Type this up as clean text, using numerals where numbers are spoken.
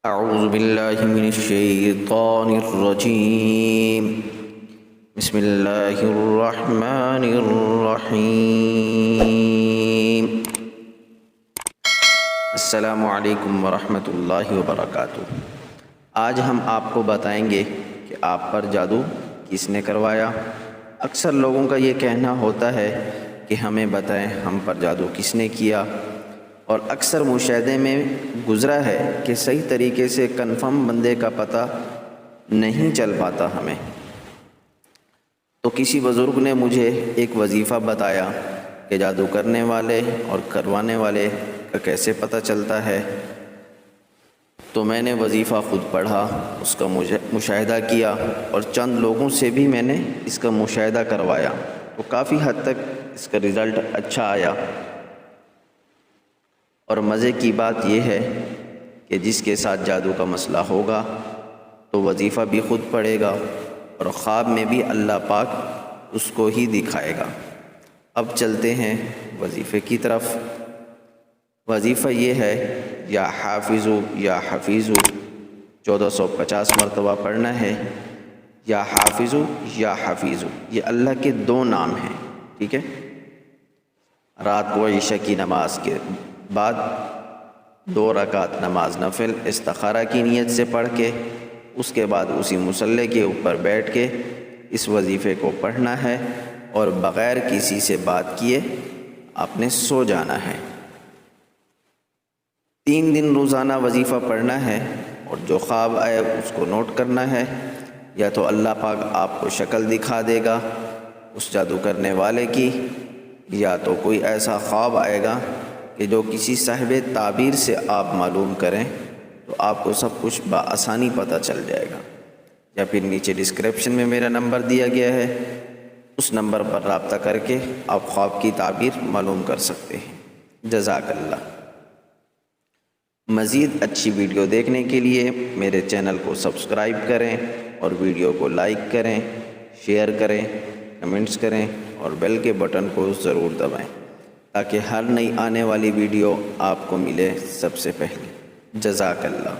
اعوذ باللہ من الشیطان الرجیم بسم اللہ الرحمن الرحیم السلام علیکم ورحمۃ اللہ وبرکاتہ۔ آج ہم آپ کو بتائیں گے کہ آپ پر جادو کس نے کروایا۔ اکثر لوگوں کا یہ کہنا ہوتا ہے کہ ہمیں بتائیں ہم پر جادو کس نے کیا، اور اکثر مشاہدے میں گزرا ہے کہ صحیح طریقے سے کنفرم بندے کا پتہ نہیں چل پاتا ہمیں۔ تو کسی بزرگ نے مجھے ایک وظیفہ بتایا کہ جادو کرنے والے اور کروانے والے کا کیسے پتہ چلتا ہے۔ تو میں نے وظیفہ خود پڑھا، اس کا مشاہدہ کیا، اور چند لوگوں سے بھی میں نے اس کا مشاہدہ کروایا، تو کافی حد تک اس کا رزلٹ اچھا آیا۔ اور مزے کی بات یہ ہے کہ جس کے ساتھ جادو کا مسئلہ ہوگا تو وظیفہ بھی خود پڑھے گا، اور خواب میں بھی اللہ پاک اس کو ہی دکھائے گا۔ اب چلتے ہیں وظیفے کی طرف۔ وظیفہ یہ ہے یا حافظو یا حفیظو، 1450 مرتبہ پڑھنا ہے۔ یا حافظو یا حفیظو، یہ اللہ کے دو نام ہیں، ٹھیک ہے۔ رات کو عشاء کی نماز کے بعد 2 رکعت نماز نفل استخارہ کی نیت سے پڑھ کے، اس کے بعد اسی مصلی کے اوپر بیٹھ کے اس وظیفے کو پڑھنا ہے، اور بغیر کسی سے بات کیے آپ نے سو جانا ہے۔ 3 دن روزانہ وظیفہ پڑھنا ہے، اور جو خواب آئے اس کو نوٹ کرنا ہے۔ یا تو اللہ پاک آپ کو شکل دکھا دے گا اس جادو کرنے والے کی، یا تو کوئی ایسا خواب آئے گا کہ جو کسی صاحب تعبیر سے آپ معلوم کریں تو آپ کو سب کچھ بآسانی پتہ چل جائے گا۔ یا پھر نیچے ڈسکرپشن میں میرا نمبر دیا گیا ہے، اس نمبر پر رابطہ کر کے آپ خواب کی تعبیر معلوم کر سکتے ہیں۔ جزاک اللہ۔ مزید اچھی ویڈیو دیکھنے کے لیے میرے چینل کو سبسکرائب کریں، اور ویڈیو کو لائک کریں، شیئر کریں، کمنٹس کریں، اور بیل کے بٹن کو ضرور دبائیں تاکہ ہر نئی آنے والی ویڈیو آپ کو ملے سب سے پہلے۔ جزاک اللہ۔